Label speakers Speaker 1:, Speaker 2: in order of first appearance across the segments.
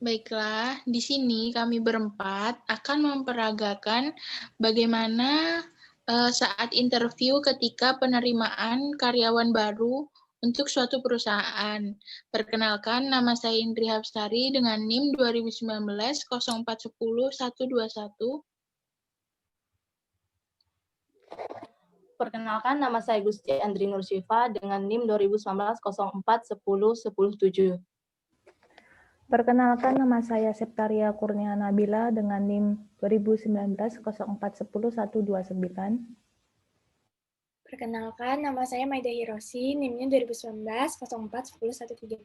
Speaker 1: Baiklah, di sini kami berempat akan memperagakan bagaimana saat interview ketika penerimaan karyawan baru untuk suatu perusahaan. Perkenalkan, nama saya Indri Hapsari dengan NIM 2019 0410 121.
Speaker 2: Perkenalkan, nama saya Gusti Andri Nursyifa dengan NIM 2019 04 10 10 7.
Speaker 3: Perkenalkan, nama saya Septaria Kurnia Nabila dengan NIM 2019 04 10 129.
Speaker 4: Perkenalkan, nama saya Maida Hiroshi, NIM-nya 2019 04 10 130.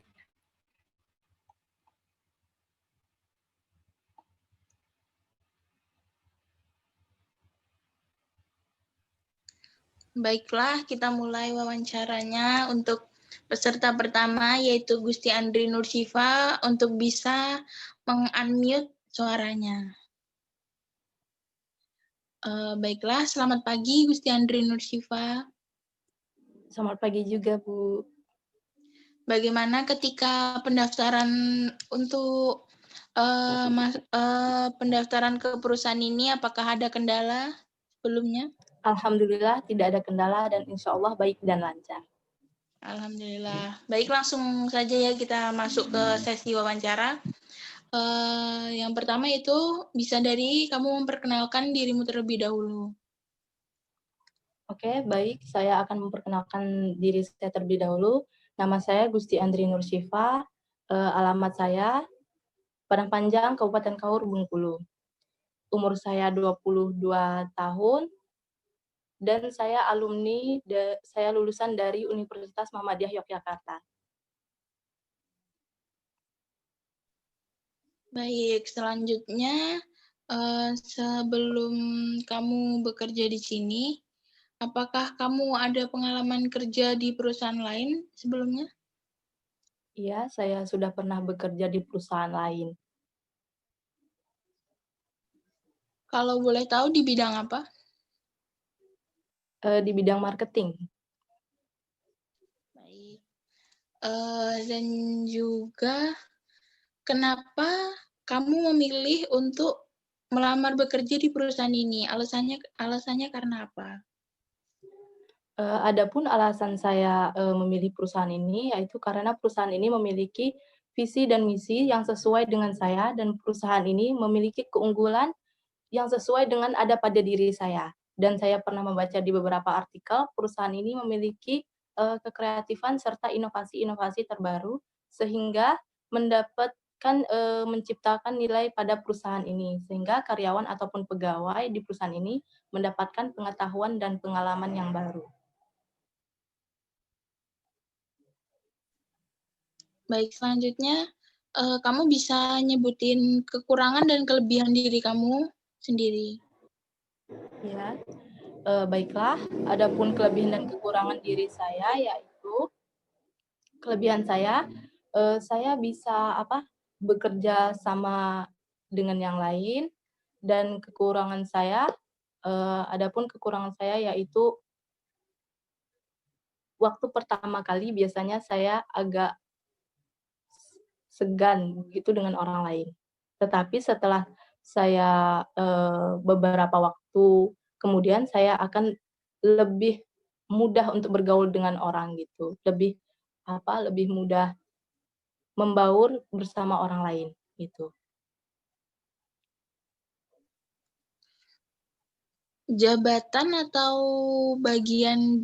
Speaker 1: Baiklah, kita mulai wawancaranya untuk peserta pertama, yaitu Gusti Andri Nursyifa, untuk bisa meng-unmute suaranya. Baiklah, selamat pagi Gusti Andri Nursyifa.
Speaker 2: Selamat pagi juga, Bu.
Speaker 1: Bagaimana ketika pendaftaran untuk pendaftaran ke perusahaan ini, apakah ada kendala sebelumnya?
Speaker 2: Alhamdulillah tidak ada kendala dan insya Allah baik dan lancar.
Speaker 1: Alhamdulillah. Baik, langsung saja ya kita masuk ke sesi wawancara. Yang pertama itu bisa dari kamu memperkenalkan dirimu terlebih dahulu.
Speaker 2: Oke, baik. Saya akan memperkenalkan diri saya terlebih dahulu. Nama saya Gusti Andri Nursyifa. Alamat saya Padang Panjang, Kabupaten Kaur, Bengkulu. Umur saya 22 tahun. Dan saya alumni, saya lulusan dari Universitas Muhammadiyah Yogyakarta.
Speaker 1: Baik, selanjutnya sebelum kamu bekerja di sini, apakah kamu ada pengalaman kerja di perusahaan lain sebelumnya?
Speaker 2: Iya, saya sudah pernah bekerja di perusahaan lain.
Speaker 1: Kalau boleh tahu di bidang apa?
Speaker 2: Di bidang marketing.
Speaker 1: Baik. Dan juga kenapa kamu memilih untuk melamar bekerja di perusahaan ini? Alasannya karena apa?
Speaker 2: Adapun alasan saya memilih perusahaan ini, yaitu karena perusahaan ini memiliki visi dan misi yang sesuai dengan saya, dan perusahaan ini memiliki keunggulan yang sesuai dengan ada pada diri saya. Dan saya pernah membaca di beberapa artikel, perusahaan ini memiliki kekreatifan serta inovasi-inovasi terbaru, sehingga menciptakan nilai pada perusahaan ini, sehingga karyawan ataupun pegawai di perusahaan ini mendapatkan pengetahuan dan pengalaman yang baru.
Speaker 1: Baik, selanjutnya kamu bisa nyebutin kekurangan dan kelebihan diri kamu sendiri.
Speaker 2: Ya, baiklah. Adapun kelebihan dan kekurangan diri saya, yaitu kelebihan saya bisa bekerja sama dengan yang lain, dan kekurangan saya, adapun kekurangan saya yaitu waktu pertama kali biasanya saya agak segan gitu dengan orang lain. Tetapi setelah saya beberapa waktu kemudian, saya akan lebih mudah untuk bergaul dengan orang gitu. Lebih mudah membaur bersama orang lain gitu.
Speaker 1: Jabatan atau bagian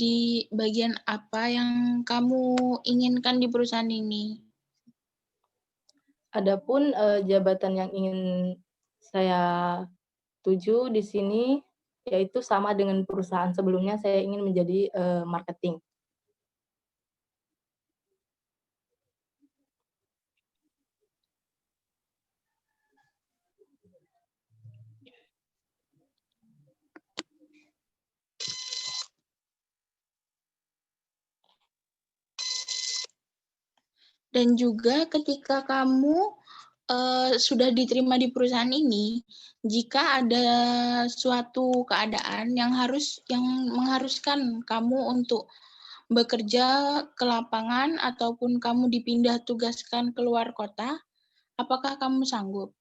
Speaker 1: apa yang kamu inginkan di perusahaan ini?
Speaker 2: Adapun jabatan yang ingin saya tuju di sini yaitu sama dengan perusahaan sebelumnya, saya ingin menjadi marketing.
Speaker 1: Dan juga ketika kamu sudah diterima di perusahaan ini, jika ada suatu keadaan yang mengharuskan kamu untuk bekerja ke lapangan ataupun kamu dipindah tugaskan keluar kota, Apakah kamu sanggup?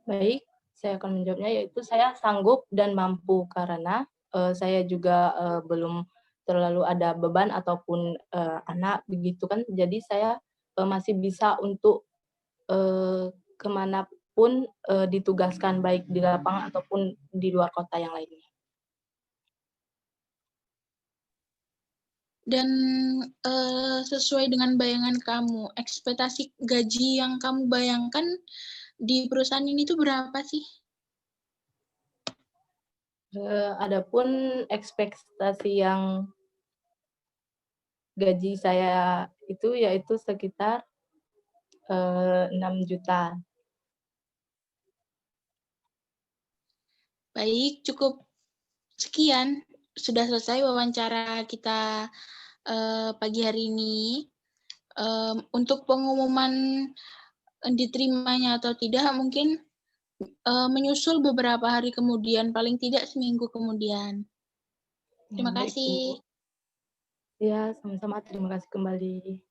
Speaker 2: Baik, saya akan menjawabnya, yaitu saya sanggup dan mampu karena, saya juga, belum terlalu ada beban ataupun, anak begitu kan. Jadi saya, masih bisa untuk, ke pun, ditugaskan baik di lapangan ataupun di luar kota yang lainnya.
Speaker 1: Dan sesuai dengan bayangan kamu, ekspektasi gaji yang kamu bayangkan di perusahaan ini tuh berapa sih?
Speaker 2: Adapun ekspektasi yang gaji saya itu yaitu sekitar, 6 juta.
Speaker 1: Baik, cukup sekian. Sudah selesai wawancara kita pagi hari ini. Untuk pengumuman diterimanya atau tidak mungkin menyusul beberapa hari kemudian, paling tidak seminggu kemudian. Terima
Speaker 2: Baik, Bu.
Speaker 1: kasih.
Speaker 2: Ya, sama-sama, terima kasih kembali.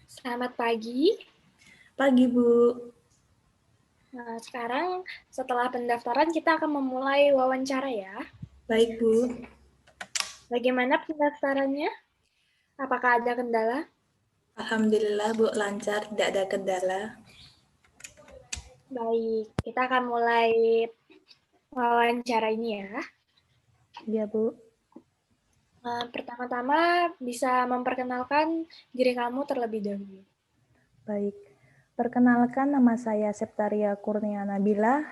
Speaker 4: Selamat pagi.
Speaker 5: Pagi, Bu.
Speaker 4: Nah, sekarang setelah pendaftaran kita akan memulai wawancara ya.
Speaker 5: Baik, Bu.
Speaker 4: Bagaimana pendaftarannya? Apakah ada kendala?
Speaker 5: Alhamdulillah, Bu, lancar, tidak ada kendala.
Speaker 4: Baik, kita akan mulai wawancara ini ya.
Speaker 3: Iya, Bu.
Speaker 4: Pertama-tama bisa memperkenalkan diri kamu terlebih dahulu.
Speaker 3: Baik. Perkenalkan, nama saya Septaria Kurnia Nabila,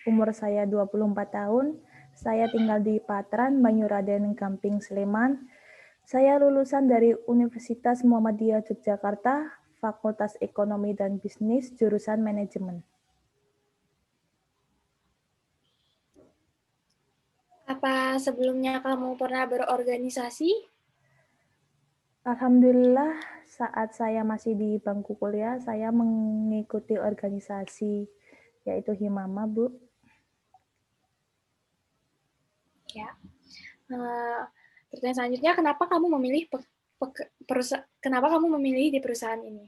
Speaker 3: umur saya 24 tahun, saya tinggal di Patran, Banyuraden, Gamping, Sleman. Saya lulusan dari Universitas Muhammadiyah Yogyakarta, Fakultas Ekonomi dan Bisnis, jurusan Manajemen.
Speaker 4: Apa sebelumnya kamu pernah berorganisasi?
Speaker 3: Alhamdulillah, saat saya masih di bangku kuliah, saya mengikuti organisasi, yaitu Himama, Bu.
Speaker 4: Ya. Pertanyaan selanjutnya, kenapa kamu memilih di perusahaan ini?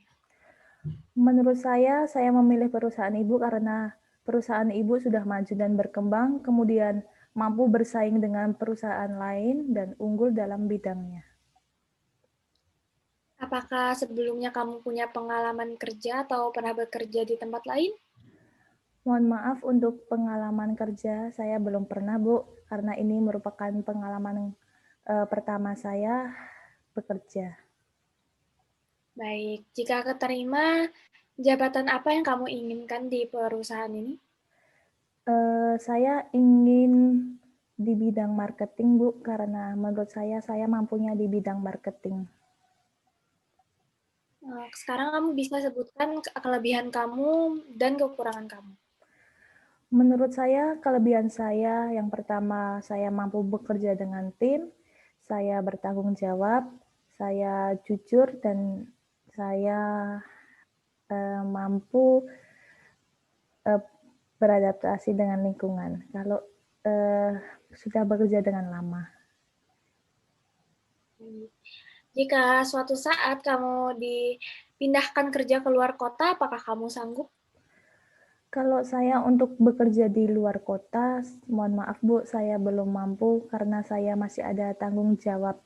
Speaker 3: Menurut saya memilih perusahaan ibu karena perusahaan ibu sudah maju dan berkembang, kemudian mampu bersaing dengan perusahaan lain dan unggul dalam bidangnya.
Speaker 4: Apakah sebelumnya kamu punya pengalaman kerja atau pernah bekerja di tempat lain?
Speaker 3: Mohon maaf untuk pengalaman kerja, saya belum pernah, Bu, karena ini merupakan pengalaman pertama saya bekerja.
Speaker 4: Baik, jika keterima, jabatan apa yang kamu inginkan di perusahaan ini?
Speaker 3: Saya ingin di bidang marketing, Bu, karena menurut saya mampunya di bidang marketing.
Speaker 4: Sekarang kamu bisa sebutkan kelebihan kamu dan kekurangan kamu.
Speaker 3: Menurut saya, kelebihan saya yang pertama, saya mampu bekerja dengan tim, saya bertanggung jawab, saya jujur, dan saya mampu beradaptasi dengan lingkungan. Kalau sudah bekerja dengan lama.
Speaker 4: Jika suatu saat kamu dipindahkan kerja ke luar kota, apakah kamu sanggup?
Speaker 3: Kalau saya untuk bekerja di luar kota, mohon maaf Bu, saya belum mampu karena saya masih ada tanggung jawab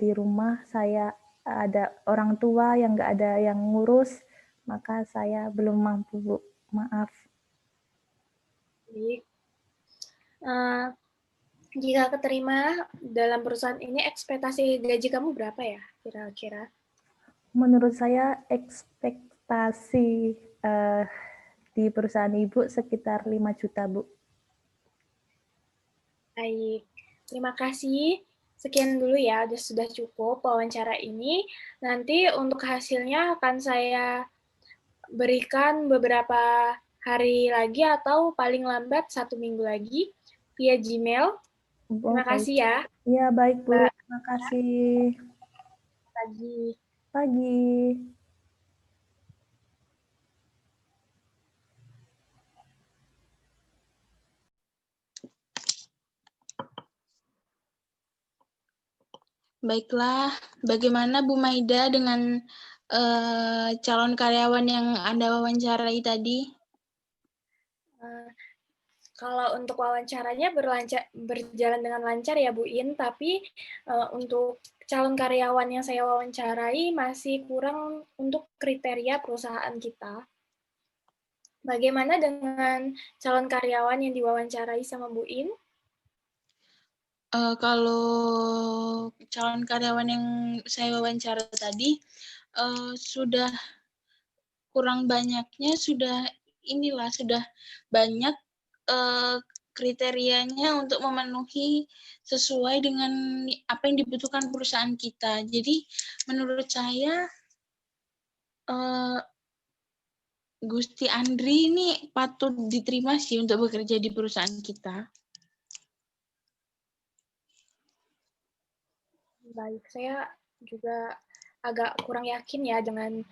Speaker 3: di rumah. Saya ada orang tua yang nggak ada yang ngurus, maka saya belum mampu Bu. Maaf.
Speaker 4: Baik. Jika keterima dalam perusahaan ini, ekspektasi gaji kamu berapa ya kira-kira?
Speaker 3: Menurut saya ekspektasi di perusahaan Ibu sekitar 5 juta, Bu.
Speaker 4: Baik, terima kasih. Sekian dulu ya, sudah cukup wawancara ini. Nanti untuk hasilnya akan saya berikan beberapa hari lagi atau paling lambat 1 minggu lagi via Gmail. Terima kasih ya.
Speaker 3: Iya, baik Bu. Terima kasih.
Speaker 4: Pagi.
Speaker 3: Pagi.
Speaker 1: Baiklah, bagaimana Bu Maida dengan calon karyawan yang Anda wawancarai tadi?
Speaker 4: Kalau untuk wawancaranya berjalan dengan lancar ya Bu In, tapi untuk calon karyawan yang saya wawancarai masih kurang untuk kriteria perusahaan kita. Bagaimana dengan calon karyawan yang diwawancarai sama Bu In?
Speaker 1: Kalau calon karyawan yang saya wawancara tadi, sudah kurang banyaknya, sudah banyak kriterianya untuk memenuhi sesuai dengan apa yang dibutuhkan perusahaan kita. Jadi menurut saya Gusti Andri ini patut diterima sih untuk bekerja di perusahaan kita.
Speaker 4: Baik, saya juga agak kurang yakin ya dengan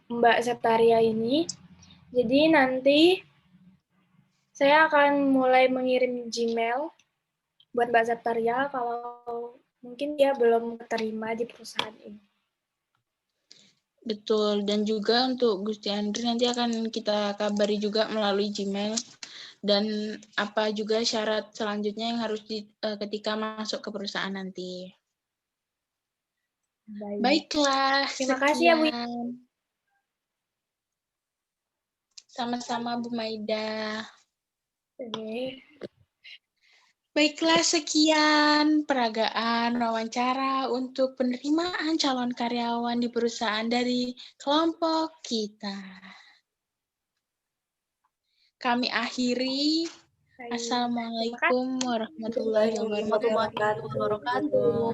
Speaker 4: Mbak Septaria ini. Jadi nanti saya akan mulai mengirim Gmail buat Mbak Septaria kalau mungkin dia belum terima di perusahaan ini.
Speaker 1: Betul, dan juga untuk Gusti Andri nanti akan kita kabari juga melalui Gmail dan apa juga syarat selanjutnya yang harus ketika masuk ke perusahaan nanti. Baiklah,
Speaker 4: terima kasih ya Bu.
Speaker 1: Sama-sama Bu Maida.
Speaker 4: Oke.
Speaker 1: Baiklah, sekian peragaan wawancara untuk penerimaan calon karyawan di perusahaan dari kelompok kita. Kami akhiri. Assalamualaikum warahmatullahi wabarakatuh.